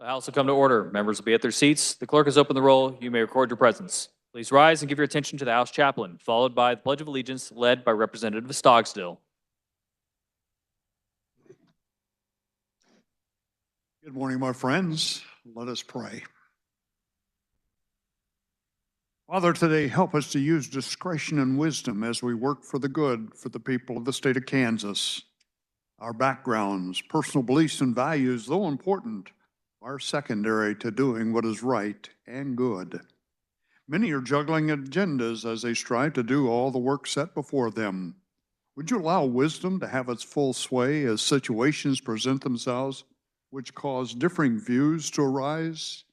The House will come to order. Members will be at their seats. The clerk has opened the roll. You may record your presence. Please rise and give your attention to the House chaplain, followed by the Pledge of Allegiance led by Representative Stogsdill. Good morning, my friends. Let us pray. Father, today help us to use discretion and wisdom as we work for the good for the people of the state of Kansas. Our backgrounds, personal beliefs, and values, though important, are secondary to doing what is right and good. Many are juggling agendas as they strive to do all the work set before them. Would you allow wisdom to have its full sway as situations present themselves which cause differing views to arise?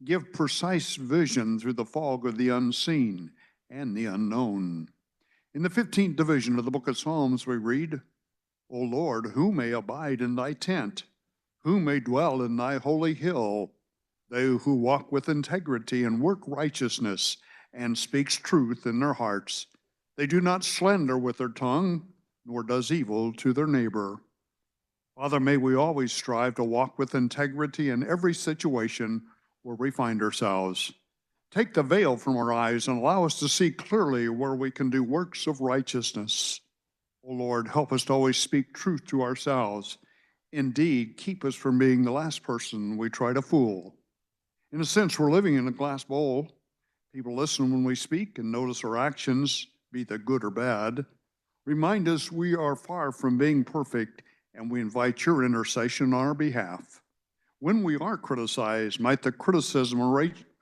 Give precise vision through the fog of the unseen and the unknown. In the 15th division of the book of Psalms, we read, O Lord, who may abide in thy tent? Who may dwell in thy holy hill? They who walk with integrity and work righteousness and speaks truth in their hearts. They do not slander with their tongue, nor does evil to their neighbor. Father, may we always strive to walk with integrity in every situation where we find ourselves. Take the veil from our eyes and allow us to see clearly where we can do works of righteousness. O Lord, help us to always speak truth to ourselves. Indeed, keep us from being the last person we try to fool. In a sense, we're living in a glass bowl. People listen when we speak and notice our actions, be they good or bad. Remind us we are far from being perfect, and we invite your intercession on our behalf. When we are criticized, might the criticism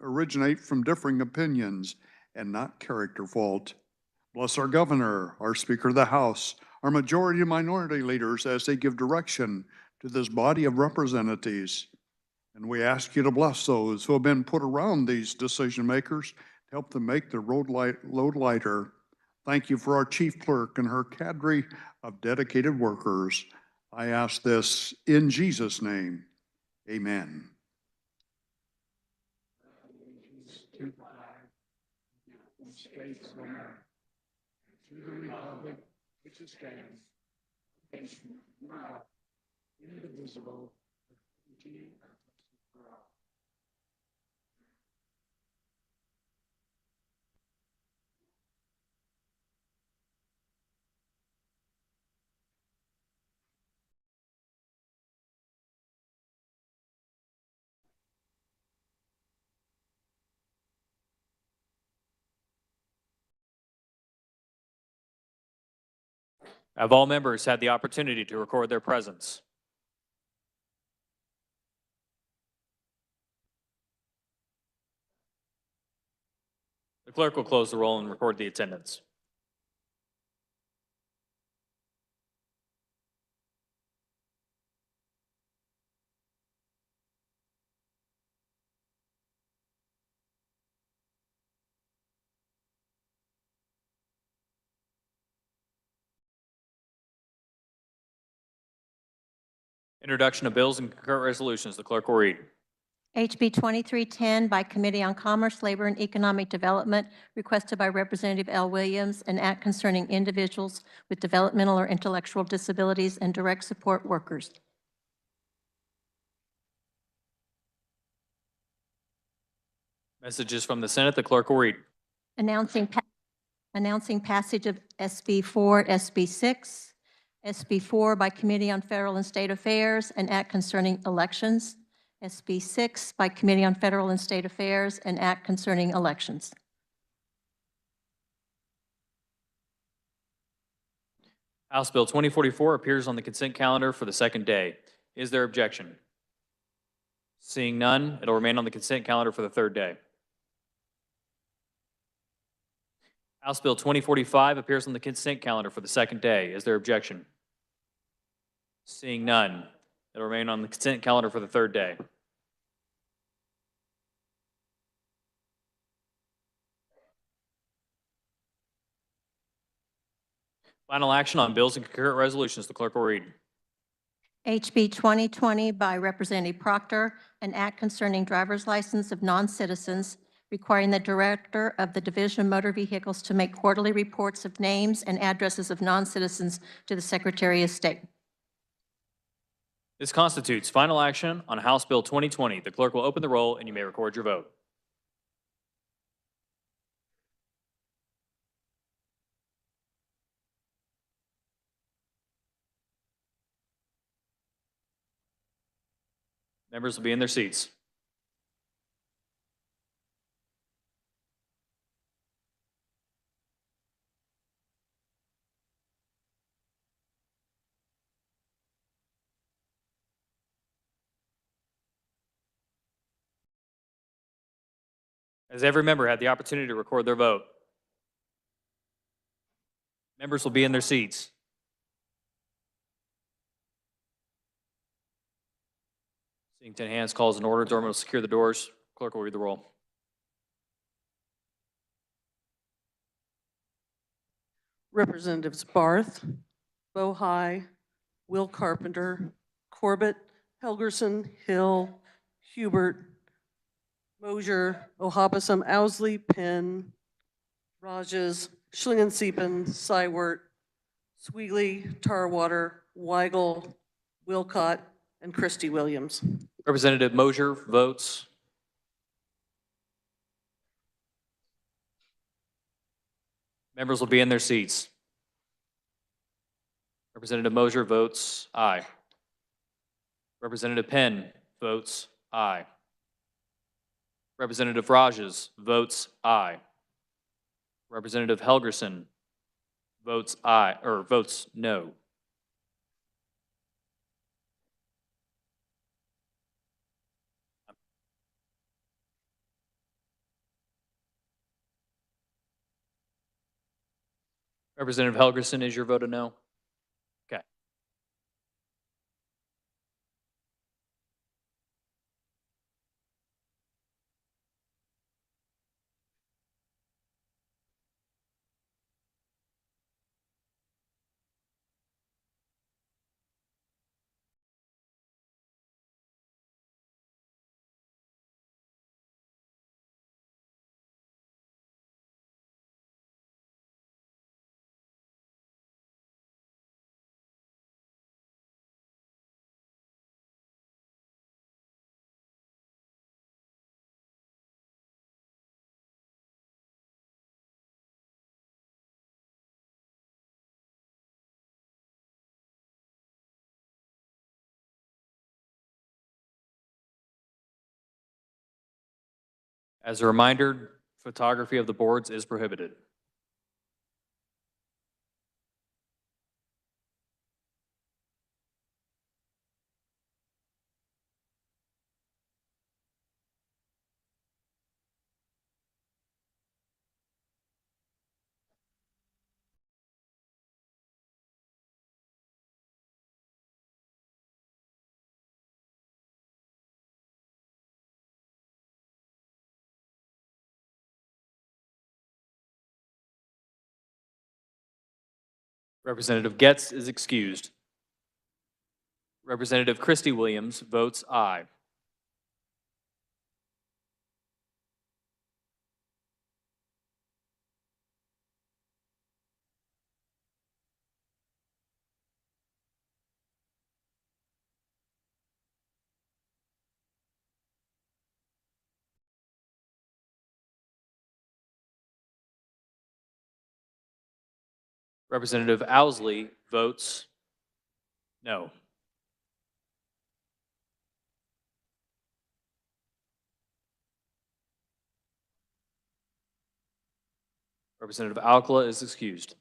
originate from differing opinions and not character fault. Bless our governor, our Speaker of the House, our majority and minority leaders as they give direction to this body of representatives. And we ask you to bless those who have been put around these decision makers to help them make their load lighter. Thank you for our chief clerk and her cadre of dedicated workers. I ask this in Jesus' name. Amen. To the republic which stands, indivisible, with liberty and justice for all. Have all members had the opportunity to record their presence? The clerk will close the roll and record the attendance. Introduction of bills and concurrent resolutions. The clerk will read. HB 2310 by Committee on Commerce, Labor, and Economic Development, requested by Representative L. Williams, an act concerning individuals with developmental or intellectual disabilities and direct support workers. Messages from the Senate. The clerk will read. Announcing passage of SB 4, SB 6, SB 4 by Committee on Federal and State Affairs, an act concerning elections. SB 6 by Committee on Federal and State Affairs, an act concerning elections. House Bill 2044 appears on the consent calendar for the second day. Is there objection? Seeing none, it will remain on the consent calendar for the third day. House Bill 2045 appears on the consent calendar for the second day. Is there objection? Seeing none, it will remain on the consent calendar for the third day. Final action on bills and concurrent resolutions. The clerk will read. HB 2020 by Representative Proctor, an act concerning driver's license of non-citizens, requiring the Director of the Division of Motor Vehicles to make quarterly reports of names and addresses of non-citizens to the Secretary of State. This constitutes final action on House Bill 2020. The clerk will open the roll and you may record your vote. Members will be in their seats. Has every member had the opportunity to record their vote? Members will be in their seats. Seeing 10 hands, calls in order. Doorman will secure the doors. Clerk will read the roll. Representatives Barth, Bohai, Will Carpenter, Corbett, Helgerson, Hill, Hubert, Mosier, Ohabisam, Owsley, Penn, Rajas, Schlingensieben, Cywert, Sweegly, Tarwater, Weigel, Wilcott, and Christy Williams. Representative Mosier votes. Members will be in their seats. Representative Mosier votes aye. Representative Penn votes aye. Representative Rajas votes aye. Representative Helgerson votes aye, or votes no. Representative Helgerson, is your vote a no? Okay. As a reminder, photography of the boards is prohibited. Representative Getz is excused. Representative Christy Williams votes aye. Representative Owsley votes no. Representative Alcala is excused.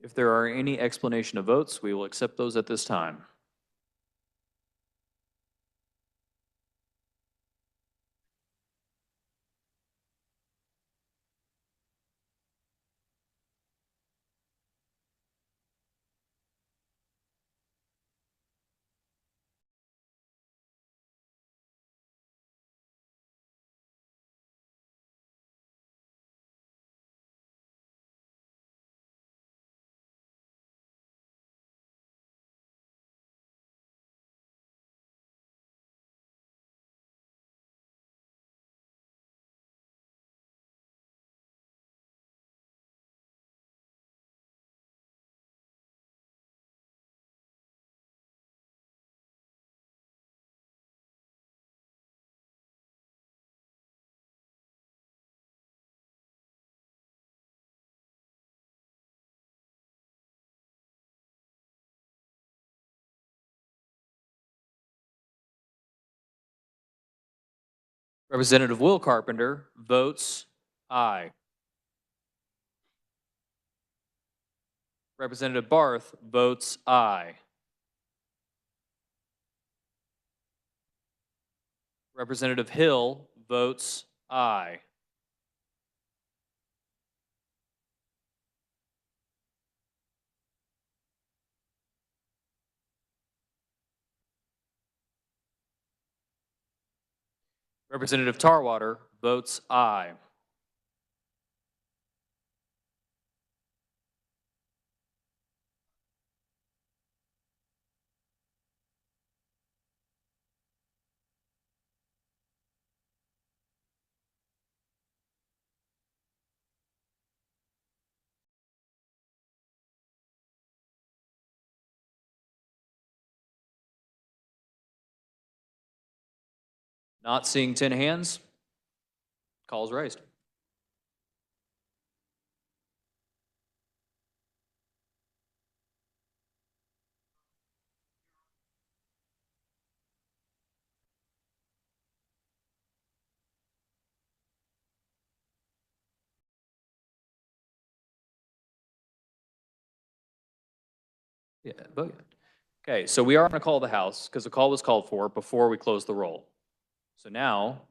If there are any explanation of votes, we will accept those at this time. Representative Will Carpenter votes aye. Representative Barth votes aye. Representative Hill votes aye. Representative Tarwater votes aye. Not seeing 10 hands. Call is raised. Yeah, vote yet. Okay, so we are going to call the House because the call was called for before we close the roll. So now,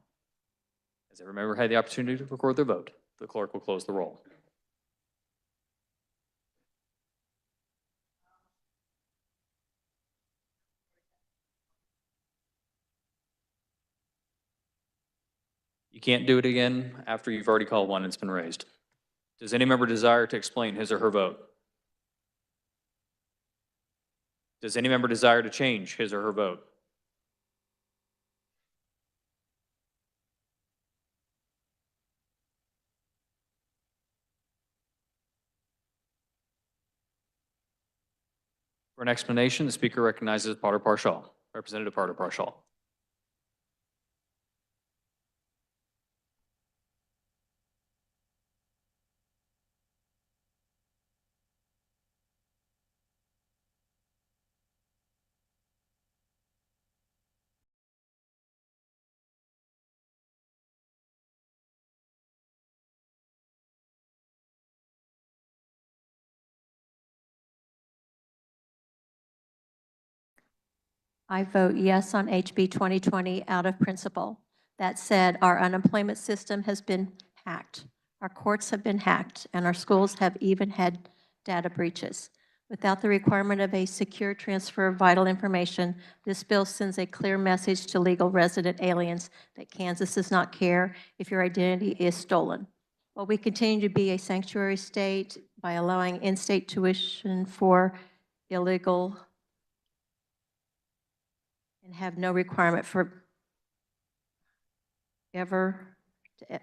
has every member had the opportunity to record their vote? The clerk will close the roll. You can't do it again after you've already called one and it's been raised. Does any member desire to explain his or her vote? Does any member desire to change his or her vote? For an explanation, the speaker recognizes Potter Parshall. Representative Potter Parshall. I vote yes on HB 2020 out of principle. That said, our unemployment system has been hacked, our courts have been hacked, and our schools have even had data breaches. Without the requirement of a secure transfer of vital information, this bill sends a clear message to legal resident aliens that Kansas does not care if your identity is stolen. While we continue to be a sanctuary state by allowing in-state tuition for illegal and have no requirement for ever to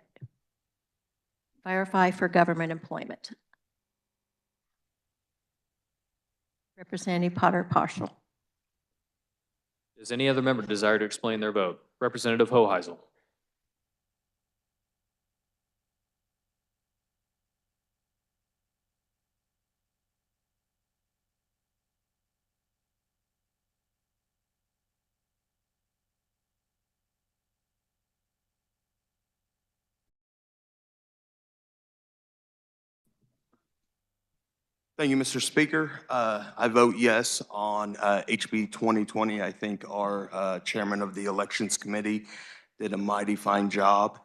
verify for government employment. Representative Potter Partial. Does any other member desire to explain their vote? Representative Hoheisel. Thank you, Mr. Speaker. I vote yes on HB 2020. I think our chairman of the Elections Committee did a mighty fine job.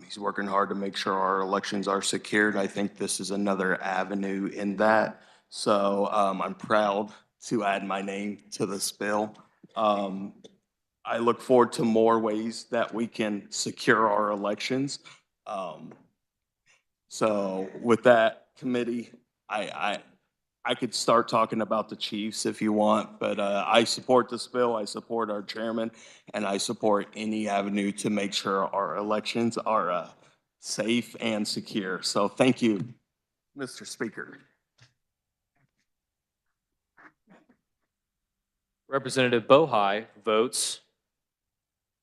He's working hard to make sure our elections are secured. I think this is another avenue in that. So I'm proud to add my name to this bill. I look forward to more ways that we can secure our elections. So with that, committee, I could start talking about the Chiefs if you want, but I support this bill, I support our chairman, and I support any avenue to make sure our elections are safe and secure. So thank you, Mr. Speaker. Representative Bohai votes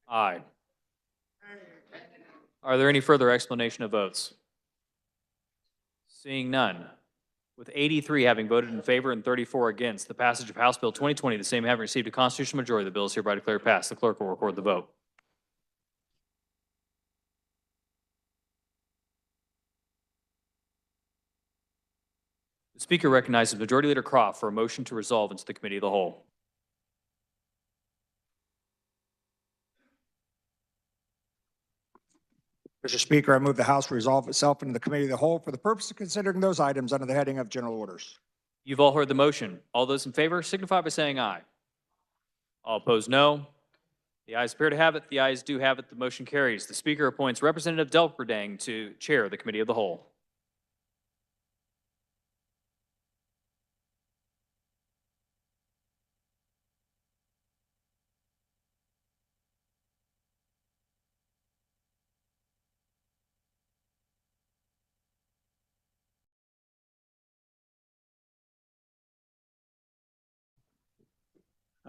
aye. Are there any further explanation of votes? Seeing none. With 83 having voted in favor and 34 against, the passage of House Bill 2020, the same having received a constitutional majority, the bill is hereby declared passed. The clerk will record the vote. The Speaker recognizes Majority Leader Croft for a motion to resolve into the Committee of the Whole. Mr. Speaker, I move the House resolve itself into the Committee of the Whole for the purpose of considering those items under the heading of General Orders. You've all heard the motion. All those in favor signify by saying aye. All opposed, no. The ayes appear to have it. The ayes do have it. The motion carries. The Speaker appoints Representative Delperdang to chair the Committee of the Whole.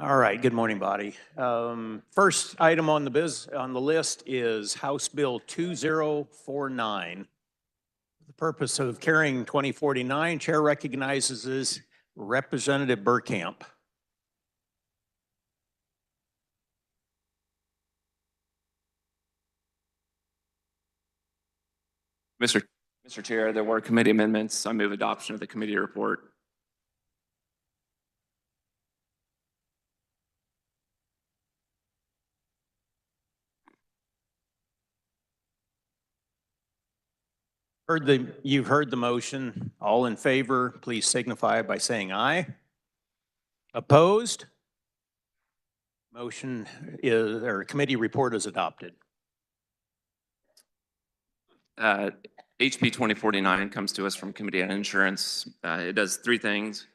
All right, good morning, body. First item on the list is House Bill 2049. For the purpose of carrying 2049, Chair recognizes Representative Burkamp. Mr. Chair, there were committee amendments. I move adoption of the committee report. You've heard the motion. All in favor, please signify by saying aye. Opposed? Motion is, or committee report is adopted. HB 2049 comes to us from Committee on Insurance. It does three things.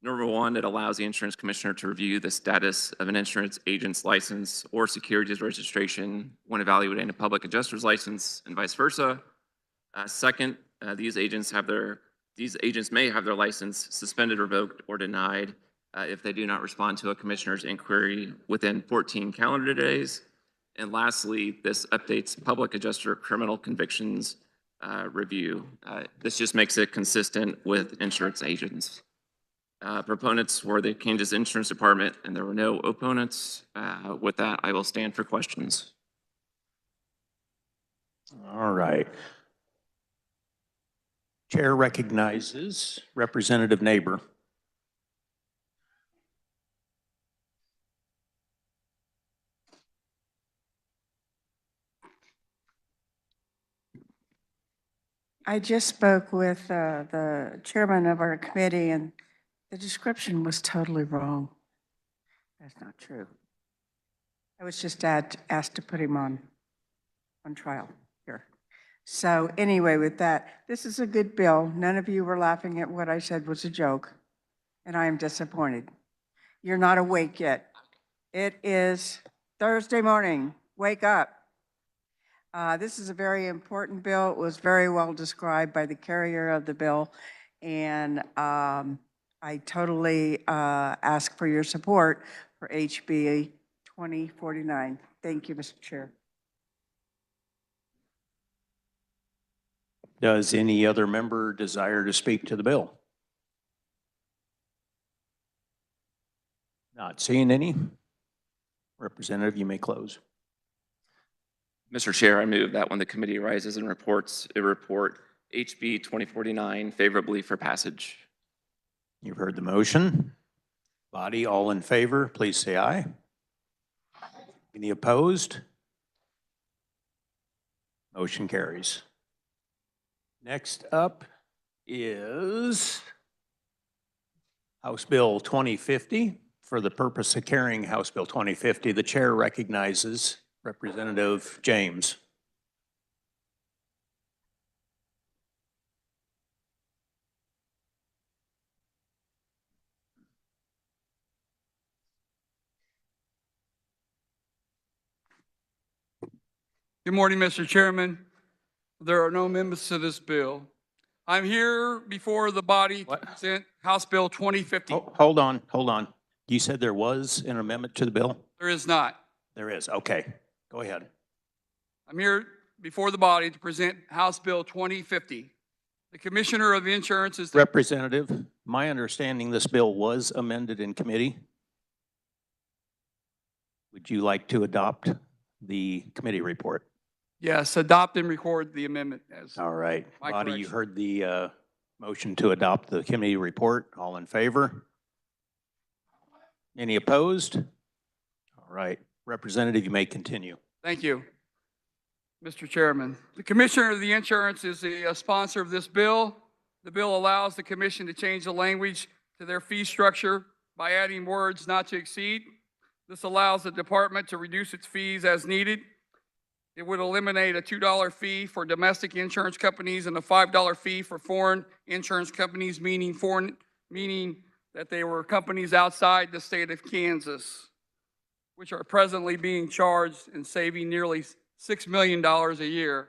Number one, it allows the insurance commissioner to review the status of an insurance agent's license or securities registration when evaluating a public adjuster's license and vice versa. Second, these agents may have their license suspended, revoked, or denied if they do not respond to a commissioner's inquiry within 14 calendar days. And lastly, this updates public adjuster criminal convictions review. This just makes it consistent with insurance agents. Proponents were the Kansas Insurance Department, and there were no opponents. With that, I will stand for questions. All right. Chair recognizes Representative Neighbor. I just spoke with the chairman of our committee, and the description was totally wrong. That's not true. I was just asked to put him on trial here. So anyway, with that, this is a good bill. None of you were laughing at what I said was a joke, and I am disappointed. You're not awake yet. It is Thursday morning. Wake up. This is a very important bill. It was very well described by the carrier of the bill, and I totally ask for your support for HB 2049. Thank you, Mr. Chair. Does any other member desire to speak to the bill? Not seeing any. Representative, you may close. Mr. Chair, I move that when the committee arises and reports, it report HB 2049 favorably for passage. You've heard the motion. Body, all in favor, please say aye. Any opposed? Motion carries. Next up is House Bill 2050. For the purpose of carrying House Bill 2050, the chair recognizes Representative James. Good morning, Mr. Chairman. There are no amendments to this bill. I'm here before the body to present House Bill 2050. Hold on. You said there was an amendment to the bill? There is not. There is. Okay. Go ahead. I'm here before the body to present House Bill 2050. The Commissioner of Insurance is the Representative, my understanding this bill was amended in committee. Would you like to adopt the committee report? Yes, adopt and record the amendment as All right. my Body, you correction. heard the Motion to adopt the committee report. All in favor? Any opposed? All right. Representative, you may continue. Thank you, Mr. Chairman. The Commissioner of the Insurance is the sponsor of this bill. The bill allows the commission to change the language to their fee structure by adding words not to exceed. This allows the department to reduce its fees as needed. It would eliminate a $2 fee for domestic insurance companies and a $5 fee for foreign insurance companies, meaning that they were companies outside the state of Kansas, which are presently being charged and saving nearly $6 million a year.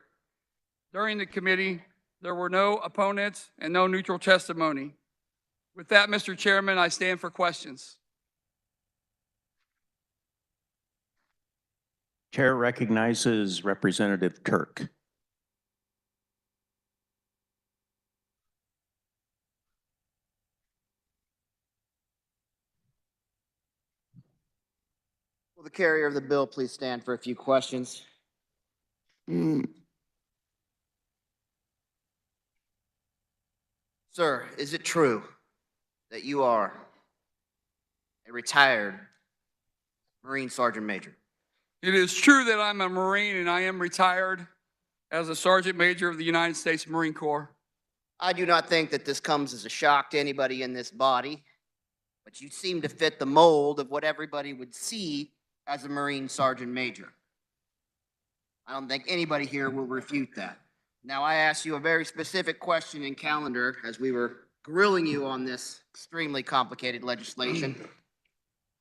During the committee, there were no opponents and no neutral testimony. With that, Mr. Chairman, I stand for questions. Chair recognizes Representative Turk. Will the carrier of the bill please stand for a few questions? Sir, is it true that you are a retired Marine Sergeant Major? It is true that I'm a Marine and I am retired as a Sergeant Major of the United States Marine Corps. I do not think that this comes as a shock to anybody in this body, but you seem to fit the mold of what everybody would see as a Marine Sergeant Major. I don't think anybody here will refute that. Now, I asked you a very specific question in calendar as we were grilling you on this extremely complicated legislation.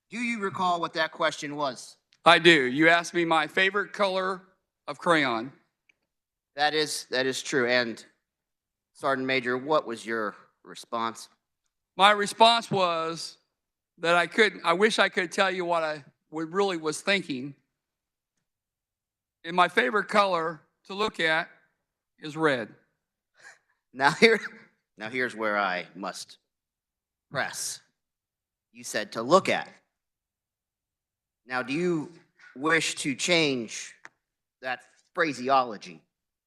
Do you recall what that question was? I do. You asked me my favorite color of crayon. That is true. And Sergeant Major, what was your response? My response was that I wish I could tell you what I really was thinking. And my favorite color to look at is red. Now here's where I must press. You said to look at. Now, do you wish to change that phraseology?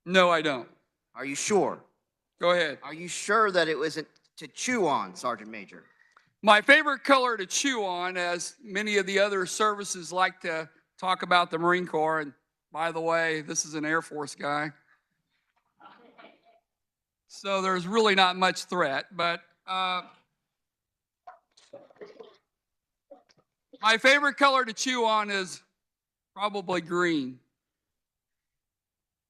No, I don't. Are you sure? Go ahead. Are you sure that it wasn't to chew on, Sergeant Major? My favorite color to chew on, as many of the other services like to talk about the Marine Corps, and by the way, this is an Air Force guy. So there's really not much threat, but my favorite color to chew on is probably green.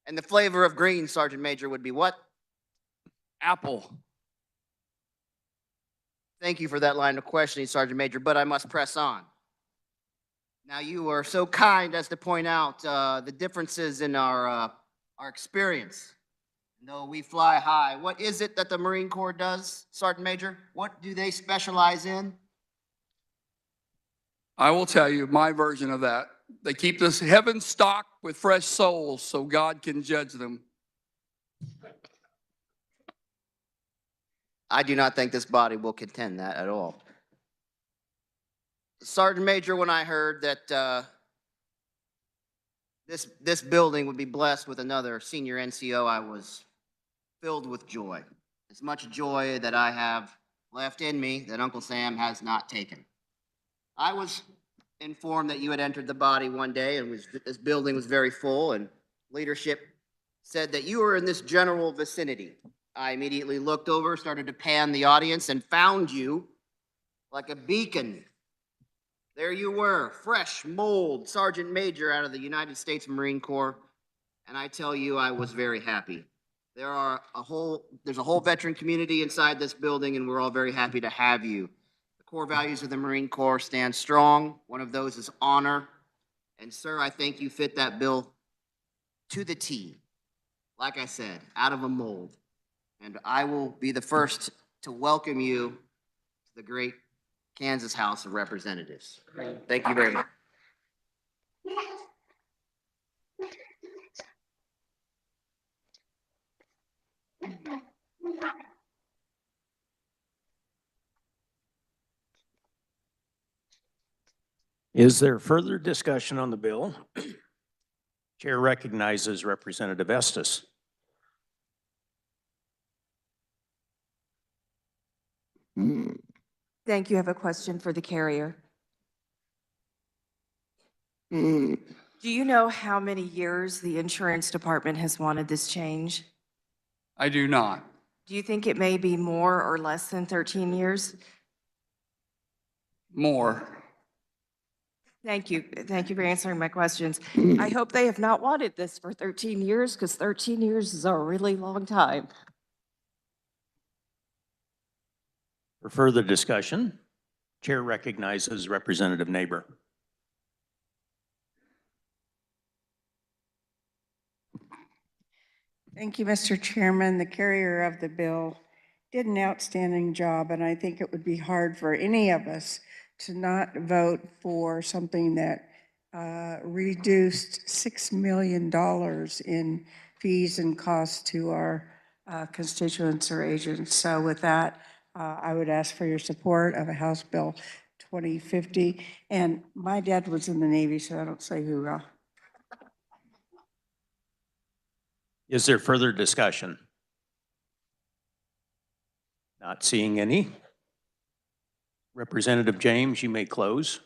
And the flavor of green, Sergeant Major, would be what? Apple. Thank you for that line of questioning, Sergeant Major, but I must press on. Now, you are so kind as to point out the differences in our experience. Though we fly high, what is it that the Marine Corps does, Sergeant Major? What do they specialize in? I will tell you my version of that. They keep this heaven stocked with fresh souls so God can judge them. I do not think this body will contend that at all. Sergeant Major, when I heard that this building would be blessed with another senior NCO, I was filled with joy. As much joy that I have left in me that Uncle Sam has not taken. I was informed that you had entered the body one day and this building was very full, and leadership said that you were in this general vicinity. I immediately looked over, started to pan the audience, and found you like a beacon. There you were, fresh mold Sergeant Major out of the United States Marine Corps, and I tell you, I was very happy. There's a whole veteran community inside this building, and we're all very happy to have you. The core values of the Marine Corps stand strong. One of those is honor. And sir, I think you fit that bill to the T. Like I said, out of a mold. And I will be the first to welcome you to the great Kansas House of Representatives. Thank you very much. Is there further discussion on the bill? Chair recognizes Representative Estes. Thank you. I have a question for the carrier. Mm. Do you know how many years the insurance department has wanted this change? I do not. Do you think it may be more or less than 13 years? More. Thank you. Thank you for answering my questions. I hope they have not wanted this for 13 years because 13 years is a really long time. For further discussion, Chair recognizes Representative Neighbor. Thank you, Mr. Chairman. The carrier of the bill did an outstanding job, and I think it would be hard for any of us to not vote for something that reduced $6 million in fees and costs to our constituents or agents. So with that, I would ask for your support of a House Bill 2050. And my dad was in the Navy, so I don't say hoorah. Is there further discussion? Not seeing any. Representative James, you may close.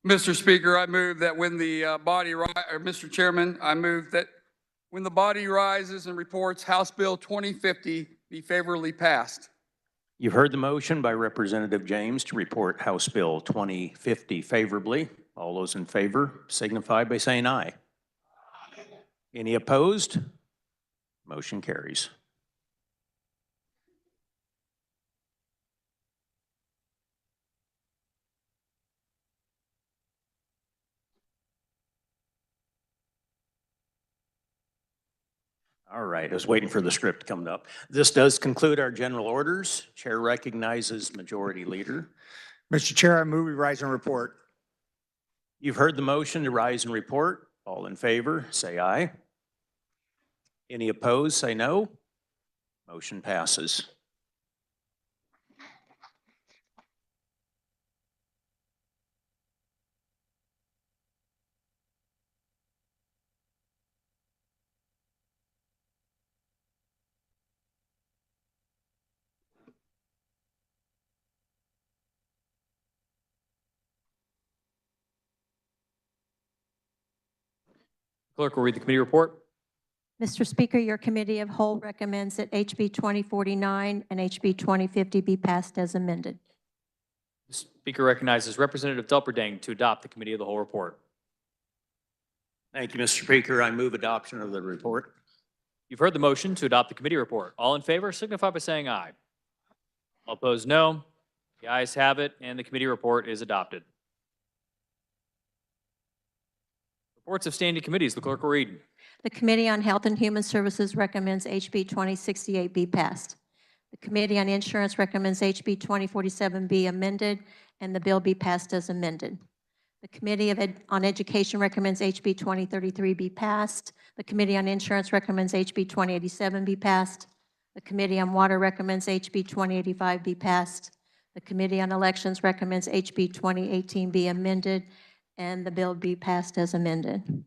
Mr. Speaker, I move that when the Mr. Chairman, I move that when the body rises and reports House Bill 2050 be favorably passed. You've heard the motion by Representative James to report House Bill 2050 favorably. All those in favor signify by saying aye. Any opposed? Motion carries. All right, I was waiting for the script to come up. This does conclude our general orders. Chair recognizes Majority Leader. Mr. Chair, I move we rise and report. You've heard the motion to rise and report. All in favor, say aye. Any opposed, say no. Motion passes. Clerk will read the committee report. Mr. Speaker, your committee of whole recommends that HB 2049 and HB 2050 be passed as amended. The Speaker recognizes Representative Delperdang to adopt the committee of the whole report. Thank you, Mr. Speaker. I move adoption of the report. You've heard the motion to adopt the committee report. All in favor signify by saying aye. All opposed, no. The ayes have it, and the committee report is adopted. Reports of standing committees, the clerk will read. The Committee on Health and Human Services recommends HB 2068 be passed. The Committee on Insurance recommends HB 2047 be amended and the bill be passed as amended. The Committee on Education recommends HB 2033 be passed. The Committee on Insurance recommends HB 2087 be passed. The Committee on Water recommends HB 2085 be passed. The Committee on Elections recommends HB 2018 be amended and the bill be passed as amended.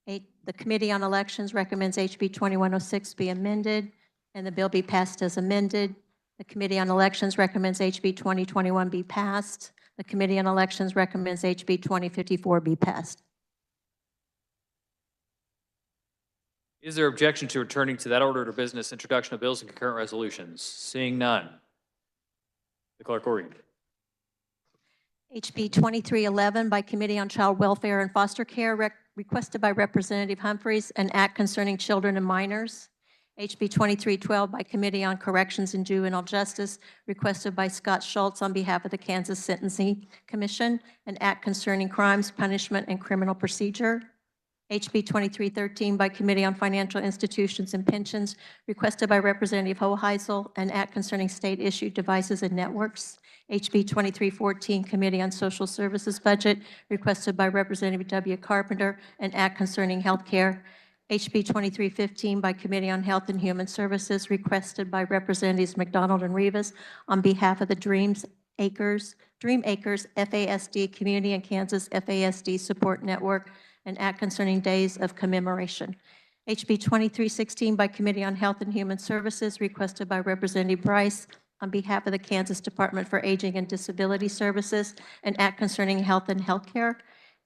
The Committee on Elections recommends HB 2106 be amended and the bill be passed as amended. The Committee on Elections recommends HB 2021 be passed. The Committee on Elections recommends HB 2054 be passed. Is there objection to returning to that order of business, introduction of bills and concurrent resolutions? Seeing none, the clerk will read. HB 2311 by Committee on Child Welfare and Foster Care requested by Representative Humphreys, an act concerning children and minors. HB 2312 by Committee on Corrections and Juvenile Justice requested by Scott Schultz on behalf of the Kansas Sentencing Commission, an act concerning crimes, punishment, and criminal procedure. HB 2313 by Committee on Financial Institutions and Pensions requested by Representative Hoheisel, an act concerning state-issued devices and networks. HB 2314 Committee on Social Services Budget requested by Representative W. Carpenter, an act concerning health care. HB 2315 by Committee on Health and Human Services requested by Representatives McDonald and Rivas on behalf of the Dream Acres FASD Community in Kansas FASD Support Network, an act concerning days of commemoration. HB 2316 by Committee on Health and Human Services, requested by Representative Bryce on behalf of the Kansas Department for Aging and Disability Services, an act concerning health and healthcare.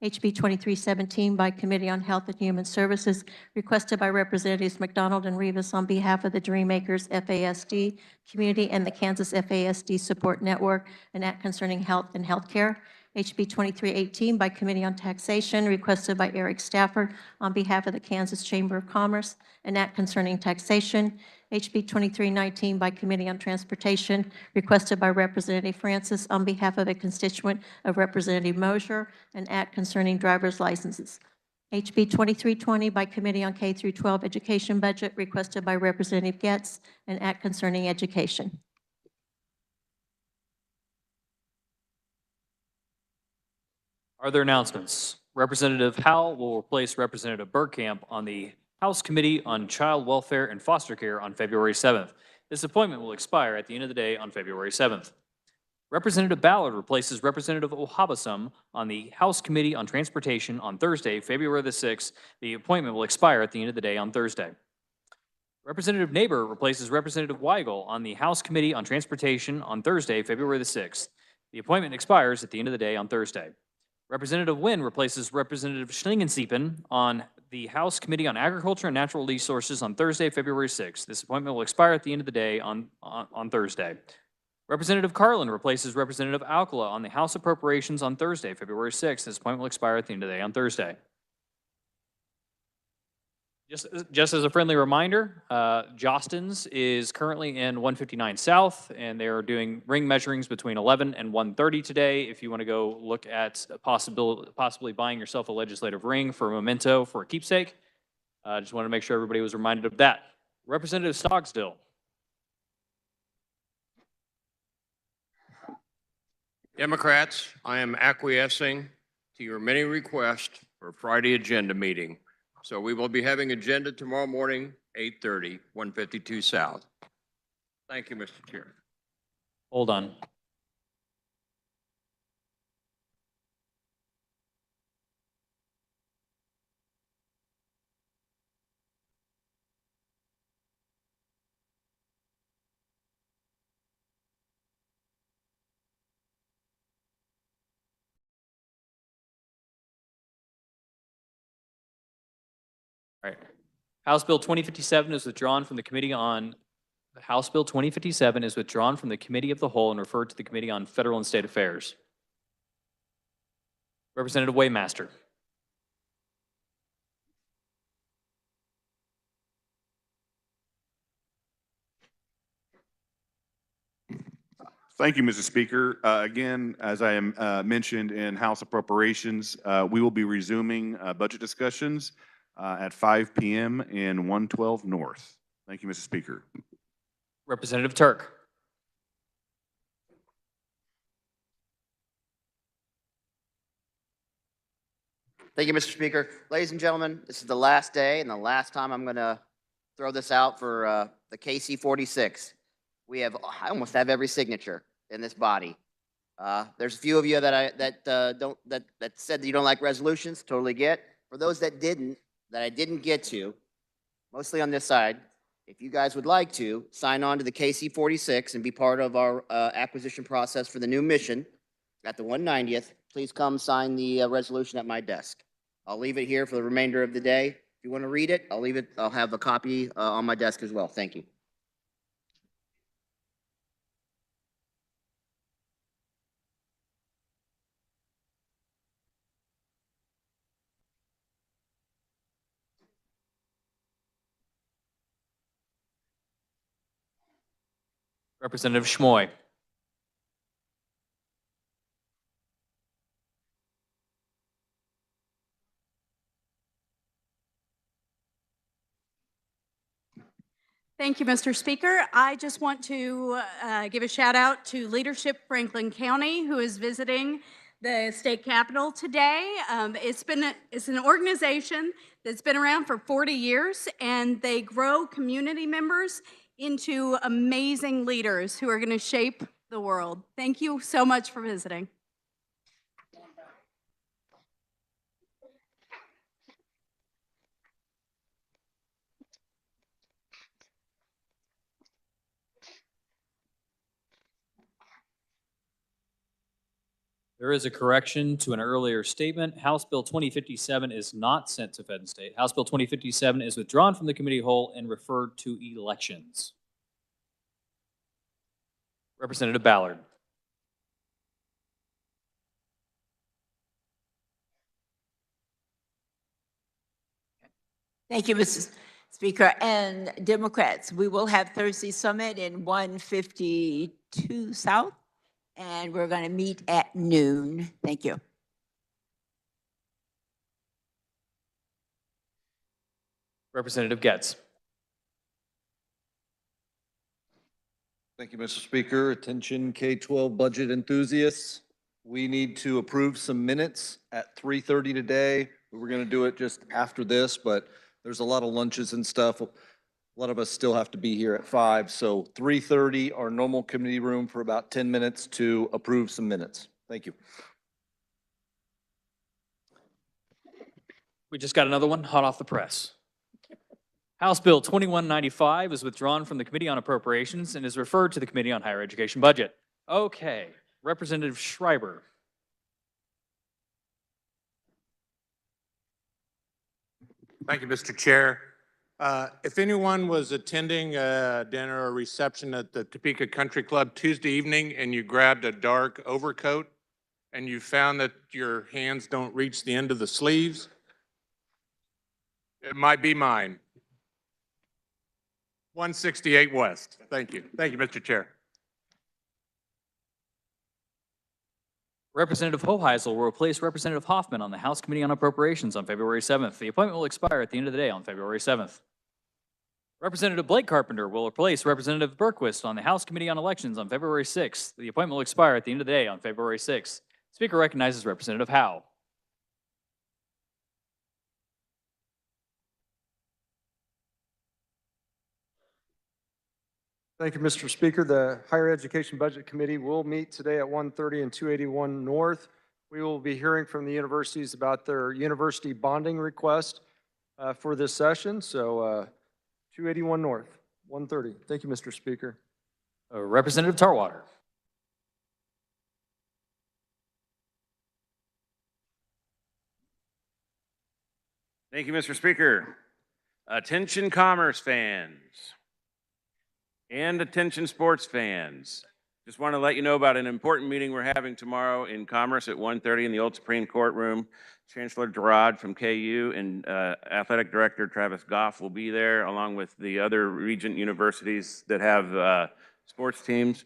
HB 2317 by Committee on Health and Human Services, requested by Representatives McDonald and Rivas on behalf of the Dreammakers FASD community and the Kansas FASD Support Network, an act concerning health and healthcare. HB 2318 by Committee on Taxation, requested by Eric Stafford on behalf of the Kansas Chamber of Commerce, an act concerning taxation. HB 2319 by Committee on Transportation, requested by Representative Francis on behalf of a constituent of Representative Mosier, an act concerning driver's licenses. HB 2320 by Committee on K through 12 Education Budget, requested by Representative Getz, an act concerning education. Are there announcements? Representative Howell will replace Representative Bergkamp on the House Committee on Child Welfare and Foster Care on February 7th. This appointment will expire at the end of the day on February 7th. Representative Ballard replaces Representative Ohabasum on the House Committee on Transportation on Thursday, February the 6th. The appointment will expire at the end of the day on Thursday. Representative Neighbor replaces Representative Weigel on the House Committee on Transportation on Thursday, February the 6th. The appointment expires at the end of the day on Thursday. Representative Wynn replaces Representative Schlingensiepen on the House Committee on Agriculture and Natural Resources on Thursday, February 6th. This appointment will expire at the end of the day on Thursday. Representative Carlin replaces Representative Alcala on the House Appropriations on Thursday, February 6th. This appointment will expire at the end of the day on Thursday. Just as a friendly reminder, Jostens is currently in 159 South, and they are doing ring measurings between 11 and 1:30 today. If you want to go look at possibly buying yourself a legislative ring for a memento, for a keepsake, just want to make sure everybody was reminded of that. Representative Stogsdill. Democrats, I am acquiescing to your many requests for a Friday agenda meeting. So we will be having agenda tomorrow morning, 8:30, 152 South. Thank you, Mr. Chair. Hold on. All right. House Bill 2057 is withdrawn from the Committee on, House Bill 2057 is withdrawn from the Committee of the Whole and referred to the Committee on Federal and State Affairs. Representative Waymaster. Thank you, Mr. Speaker. Again, as I am mentioned in House Appropriations, we will be resuming budget discussions at 5 p.m. in 112 North. Thank you, Mr. Speaker. Representative Turk. Thank you, Mr. Speaker. Ladies and gentlemen, this is the last day and the last time I'm going to throw this out for the KC-46. I almost have every signature in this body. There's a few of you that said that you don't like resolutions. Totally get. For those that I didn't get to, mostly on this side, if you guys would like to sign on to the KC-46 and be part of our acquisition process for the new mission at the 190th, please come sign the resolution at my desk. I'll leave it here for the remainder of the day. If you want to read it, I'll have a copy on my desk as well. Thank you. Representative Schmoy. Thank you, Mr. Speaker. I just want to give a shout out to Leadership Franklin County, who is visiting the state capitol today. It's an organization that's been around for 40 years, and they grow community members into amazing leaders who are going to shape the world. Thank you so much for visiting. There is a correction to an earlier statement. House Bill 2057 is not sent to Fed and State. House Bill 2057 is withdrawn from the committee whole and referred to elections. Representative Ballard. Thank you, Mr. Speaker. And Democrats, we will have Thursday Summit in 152 South, and we're going to meet at noon. Thank you. Representative Getz. Thank you, Mr. Speaker. Attention K-12 budget enthusiasts. We need to approve some minutes at 3:30 today. We were going to do it just after this, but there's a lot of lunches and stuff. A lot of us still have to be here at 5. So 3:30, our normal committee room for about 10 minutes to approve some minutes. Thank you. We just got another one hot off the press. House Bill 2195 is withdrawn from the Committee on Appropriations and is referred to the Committee on Higher Education Budget. Okay, Representative Schreiber. Thank you, Mr. Chair. If anyone was attending a dinner or reception at the Topeka Country Club Tuesday evening and you grabbed a dark overcoat and you found that your hands don't reach the end of the sleeves, it might be mine. 168 West. Thank you. Thank you, Mr. Chair. Representative Hoheisel will replace Representative Hoffman on the House Committee on Appropriations on February 7th. The appointment will expire at the end of the day on February 7th. Representative Blake Carpenter will replace Representative Berquist on the House Committee on Elections on February 6th. The appointment will expire at the end of the day on February 6th. Speaker recognizes Representative Howe. Thank you, Mr. Speaker. The Higher Education Budget Committee will meet today at 1:30 and 281 North. We will be hearing from the universities about their university bonding request for this session. So 281 North, 1:30. Thank you, Mr. Speaker. Representative Tarwater. Thank you, Mr. Speaker. Attention commerce fans and attention sports fans. Just want to let you know about an important meeting we're having tomorrow in Commerce at 1:30 in the Old Supreme Courtroom. Chancellor Gerard from KU and Athletic Director Travis Goff will be there, along with the other Regent universities that have sports teams,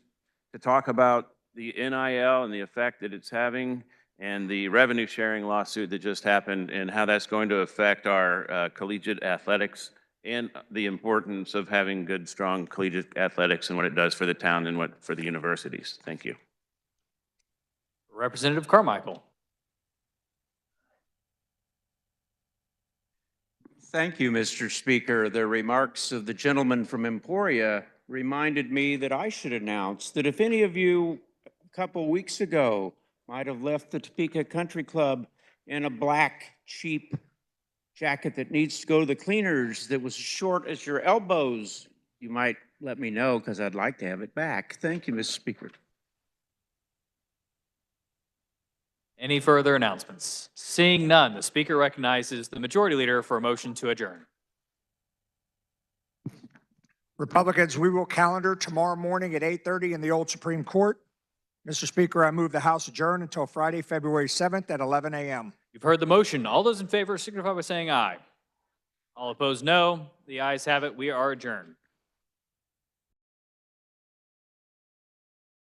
to talk about the NIL and the effect that it's having, and the revenue sharing lawsuit that just happened, and how that's going to affect our collegiate athletics, and the importance of having good, strong collegiate athletics and what it does for the town and what for the universities. Thank you. Representative Carmichael. Thank you, Mr. Speaker. The remarks of the gentleman from Emporia reminded me that I should announce that if any of you a couple weeks ago might have left the Topeka Country Club in a black, cheap jacket that needs to go to the cleaners that was as short as your elbows, you might let me know, because I'd like to have it back. Thank you, Mr. Speaker. Any further announcements? Seeing none, the Speaker recognizes the Majority Leader for a motion to adjourn. Republicans, we will calendar tomorrow morning at 8:30 in the Old Supreme Court. Mr. Speaker, I move the House adjourn until Friday, February 7th at 11 a.m. You've heard the motion. All those in favor signify by saying aye. All opposed, no. The ayes have it. We are adjourned.